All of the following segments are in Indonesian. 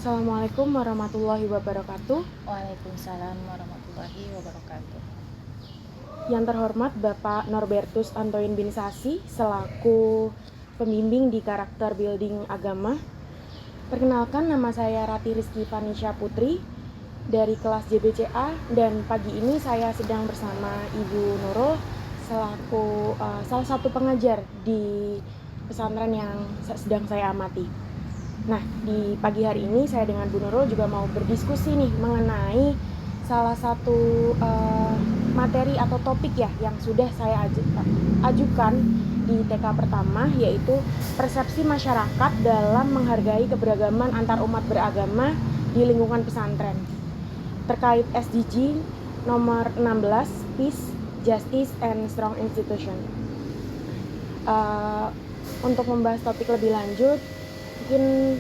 Assalamualaikum warahmatullahi wabarakatuh. Waalaikumsalam warahmatullahi wabarakatuh. Yang terhormat Bapak Norbertus Antoin bin Sasi selaku pembimbing di karakter building agama. Perkenalkan, nama saya Rati Rizky Vanisha Putri dari kelas JBCA, dan pagi ini saya sedang bersama Ibu Nurul selaku salah satu pengajar di pesantren yang sedang saya amati. Nah, di pagi hari ini saya dengan Bu Nurul juga mau berdiskusi nih mengenai salah satu materi atau topik ya yang sudah saya ajukan di TK pertama, yaitu persepsi masyarakat dalam menghargai keberagaman antar umat beragama di lingkungan pesantren terkait SDG nomor 16, Peace, Justice, and Strong Institution. Untuk membahas topik lebih lanjut, mungkin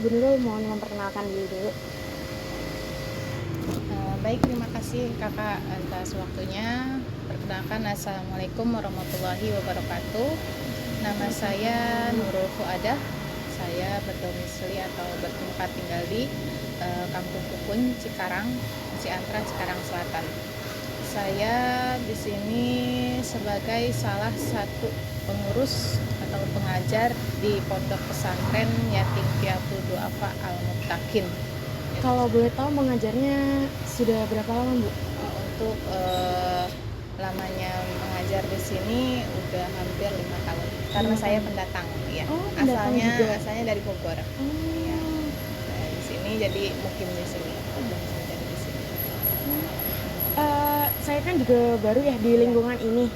Bu Nurul mohon memperkenalkan diri dulu. Baik, terima kasih Kakak atas waktunya. Perkenalkan, Assalamualaikum warahmatullahi wabarakatuh. Nama saya Nurul Fuadah. Saya berdomisili atau bertempat tinggal di Kampung Kukun, Cikarang, Ciantra, Cikarang Selatan. Saya di sini sebagai salah satu pengurus atau pengajar di Pondok Pesantren Yatim Piatu Duafa Al-Muttaqin. Kalau boleh tahu mengajarnya sudah berapa lama, Bu? Untuk lamanya mengajar di sini udah hampir 5 tahun. Karena saya pendatang, ya. Oh, pendatang juga. Asalnya dari Bogor. Ya. Nah, di sini jadi mukim di sini. Udah mengajar di sini. Saya kan juga baru ya di lingkungan ini.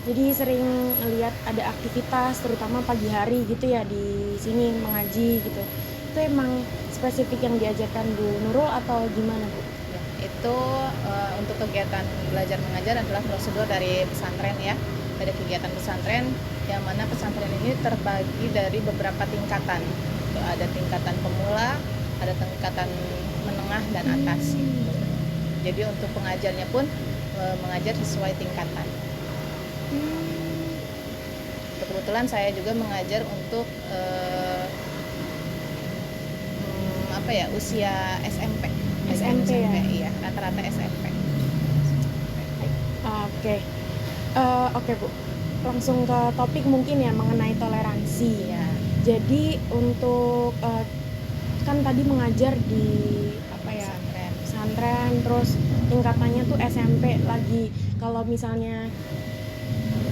Jadi sering ngelihat ada aktivitas terutama pagi hari gitu ya di sini mengaji gitu. Itu emang spesifik yang diajarkan Bu Nurul atau gimana, Bu? Ya, itu untuk kegiatan belajar mengajar adalah prosedur dari pesantren ya. Ada kegiatan pesantren yang mana pesantren ini terbagi dari beberapa tingkatan. Ada tingkatan pemula, ada tingkatan menengah dan atas. Jadi untuk pengajarnya pun mengajar sesuai tingkatan. Kebetulan saya juga mengajar untuk usia SMP. SMP ya? Iya, rata-rata SMP. Oke, Bu. Langsung ke topik mungkin ya mengenai toleransi. Ya. Jadi untuk kan tadi mengajar di pesantren, terus tingkatannya tuh SMP lagi. Kalau misalnya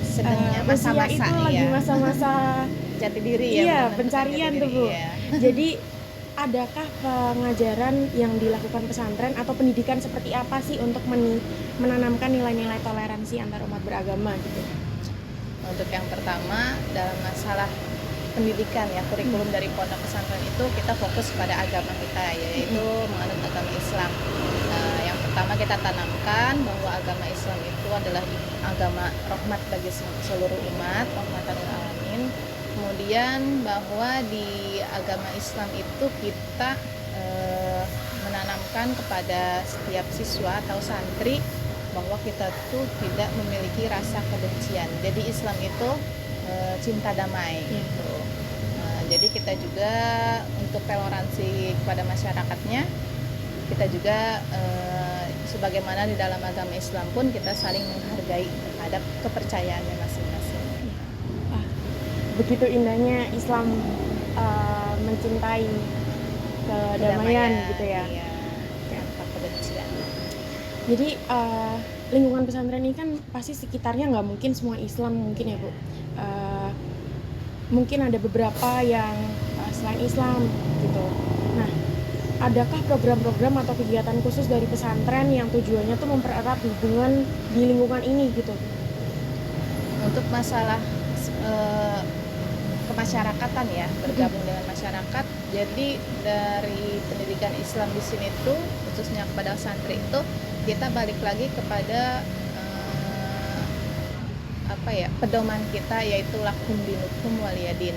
sedangnya masa-masa itu lagi masa-masa jati diri ya. Iya, pencarian tuh, Bu. Iya. Jadi adakah pengajaran yang dilakukan pesantren atau pendidikan seperti apa sih untuk menanamkan nilai-nilai toleransi antar umat beragama gitu? Untuk yang pertama, dalam masalah pendidikan ya, kurikulum dari pondok pesantren itu kita fokus pada agama kita, yaitu menganut agama Islam. Yang pertama kita tanamkan bahwa agama Islam itu adalah agama rahmat bagi seluruh umat, rahmatan lil alamin. Kemudian bahwa di agama Islam itu kita menanamkan kepada setiap siswa atau santri bahwa kita tuh tidak memiliki rasa kebencian. Jadi Islam itu cinta damai gitu. Jadi kita juga untuk toleransi kepada masyarakatnya, kita juga sebagaimana di dalam agama Islam pun kita saling menghargai terhadap kepercayaannya masing-masing. Begitu indahnya Islam mencintai kedamaian gitu ya. Iya, tanpa kebencian. Jadi lingkungan pesantren ini kan pasti sekitarnya nggak mungkin semua Islam mungkin ya, Bu. Mungkin ada beberapa yang selain Islam gitu. Nah, adakah program-program atau kegiatan khusus dari pesantren yang tujuannya tuh mempererat hubungan di lingkungan ini gitu? Untuk masalah kemasyarakatan ya, bergabung dengan masyarakat. Jadi dari pendidikan Islam di sini tuh khususnya kepada santri itu kita balik lagi kepada pedoman kita, yaitu lakum dinukum waliyadin.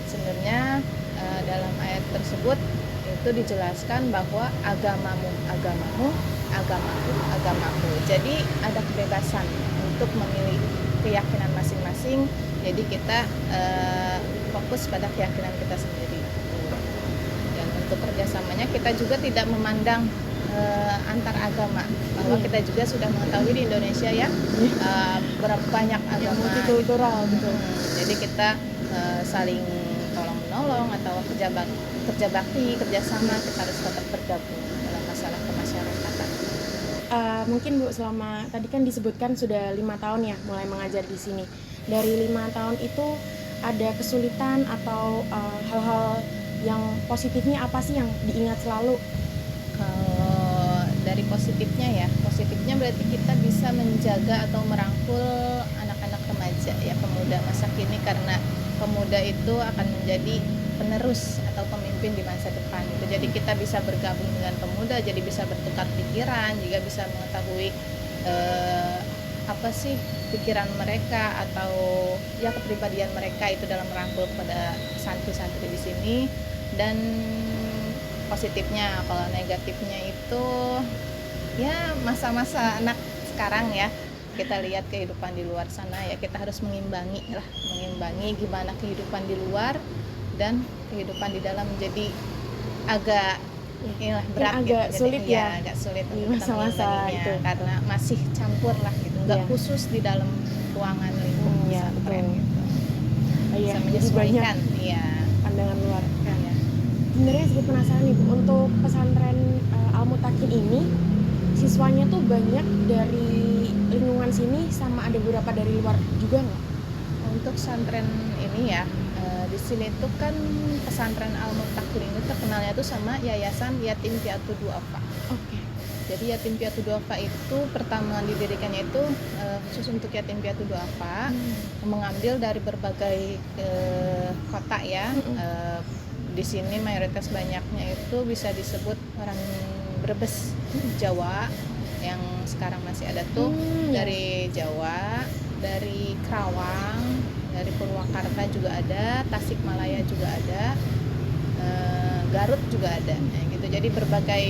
Sebenarnya dalam ayat tersebut itu dijelaskan bahwa agamamu agamamu, agamaku agamaku. Jadi ada kebebasan untuk memilih keyakinan masing-masing. Jadi kita fokus pada keyakinan kita sendiri. Dan bentuk kerjasamanya kita juga tidak memandang antar agama, bahwa kita juga sudah mengetahui di Indonesia ya berapa banyak agama multikultural gitu. Jadi kita saling tolong menolong atau kerja bakti, kerjasama, kita harus tetap bergabung dalam masalah kemasyarakatan. Mungkin Bu, selama tadi kan disebutkan sudah 5 tahun ya mulai mengajar di sini. Dari 5 tahun itu ada kesulitan atau hal-hal yang positifnya apa sih yang diingat selalu? Kalau dari positifnya berarti kita bisa menjaga atau merangkul anak-anak remaja ya, pemuda masa kini, karena pemuda itu akan menjadi penerus atau pemimpin di masa depan gitu. Jadi kita bisa bergabung dengan pemuda, jadi bisa bertukar pikiran, juga bisa mengetahui apa sih pikiran mereka atau ya kepribadian mereka itu dalam merangkul pada santri-santri di sini. Dan positifnya, kalau negatifnya itu ya masa-masa anak sekarang ya, kita lihat kehidupan di luar sana ya, kita harus mengimbangi gimana kehidupan di luar dan kehidupan di dalam, menjadi agak berat agak gitu. sulit Jadi, ya agak sulit di untuk kita masa-masa mengimbanginya, itu. karena masih campur lah gitu, nggak khusus di dalam ruangan lingkup pesantren gitu. Iya, Bisa jadi menyesuaikan pandangan luar. Iya. Sebenarnya sedikit penasaran nih Bu, untuk pesantren Al-Mutakin ini siswanya tuh banyak dari lingkungan sini sama ada beberapa dari luar juga nggak? Untuk pesantren ini ya, di sini tuh kan pesantren Al-Mutakin ini terkenalnya tuh sama Yayasan Yatim Piatu Duafa. Oke. Jadi Yatim Piatu Duafa itu pertama didirikannya itu khusus untuk Yatim Piatu Duafa, mengambil dari berbagai kota ya. Di sini mayoritas banyaknya itu bisa disebut orang Brebes, Jawa, yang sekarang masih ada tuh dari Jawa, dari Kerawang, dari Purwakarta juga ada, Tasikmalaya juga ada, Garut juga ada, gitu. Jadi berbagai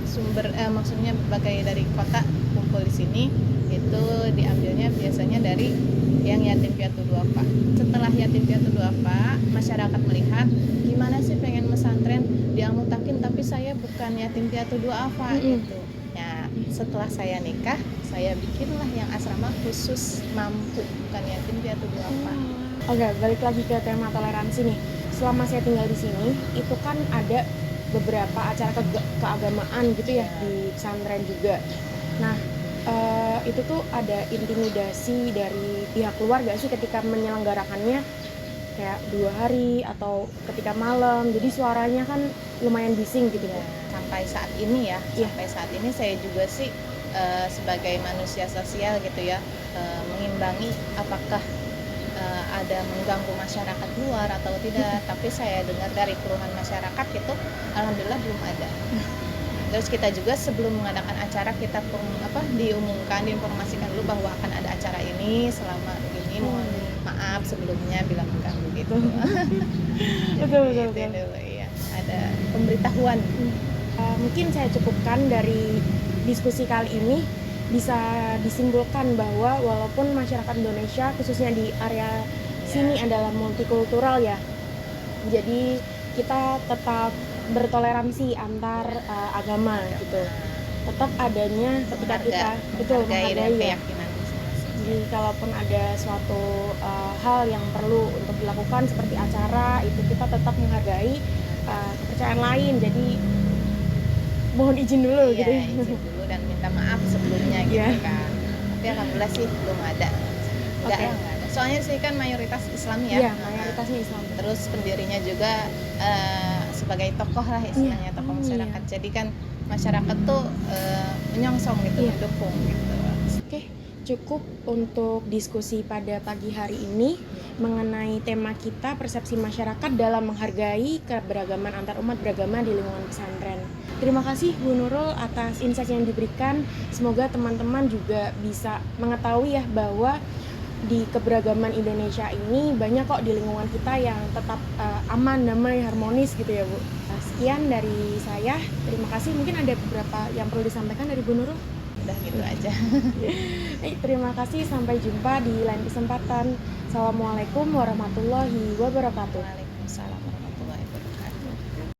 sumber, maksudnya berbagai dari kota kumpul di sini, itu diambilnya biasanya dari yang yatim piatu duafa. Setelah yatim piatu duafa, masyarakat melihat gimana sih pengen pesantren di Al-Mutakin tapi saya bukan yatim piatu duafa gitu. Ya, setelah saya nikah, saya bikinlah yang asrama khusus mampu, bukan yatim piatu duafa. Oke, balik lagi ke tema toleransi nih. Selama saya tinggal di sini, itu kan ada beberapa acara keagamaan gitu ya di pesantren juga. Nah, itu tuh ada intimidasi dari pihak luar gak sih ketika menyelenggarakannya, kayak 2 hari atau ketika malam, jadi suaranya kan lumayan bising gitu ya. Sampai saat ini sampai saat ini saya juga sih sebagai manusia sosial gitu ya, mengimbangi apakah ada mengganggu masyarakat luar atau tidak. Tapi saya dengar dari keluhan masyarakat itu alhamdulillah belum ada. Terus kita juga sebelum mengadakan acara kita diinformasikan dulu bahwa akan ada acara ini selama begini, mohon maaf sebelumnya bila mengganggu gitu. Betul. Dulu, ya. Ada pemberitahuan. Mungkin saya cukupkan dari diskusi kali ini, bisa disimpulkan bahwa walaupun masyarakat Indonesia khususnya di area sini adalah multikultural ya, jadi kita tetap bertoleransi antar agama gitu, tetap adanya ketika kita menghargai ya. Jadi kalaupun ada suatu hal yang perlu untuk dilakukan seperti acara itu, kita tetap menghargai kepercayaan lain. Jadi mohon izin dulu gitu. Izin dulu dan minta maaf sebelumnya gitu kan. Tapi alhamdulillah sih belum ada. Enggak ada. Soalnya sih kan mayoritas Islam ya. Iya, mayoritasnya Islam. Terus pendirinya juga sebagai tokoh lah istilahnya, tokoh masyarakat. Jadi kan masyarakat tuh menyongsong gitu, mendukung gitu. Oke, cukup untuk diskusi pada pagi hari ini mengenai tema kita, persepsi masyarakat dalam menghargai keberagaman antar umat beragama di lingkungan pesantren. Terima kasih Bu Nurul atas insight yang diberikan. Semoga teman-teman juga bisa mengetahui ya bahwa di keberagaman Indonesia ini banyak kok di lingkungan kita yang tetap aman, damai, harmonis gitu ya Bu. Sekian dari saya, terima kasih. Mungkin ada beberapa yang perlu disampaikan dari Bu Nurul? Udah gitu aja. Terima kasih, sampai jumpa di lain kesempatan. Assalamualaikum warahmatullahi wabarakatuh.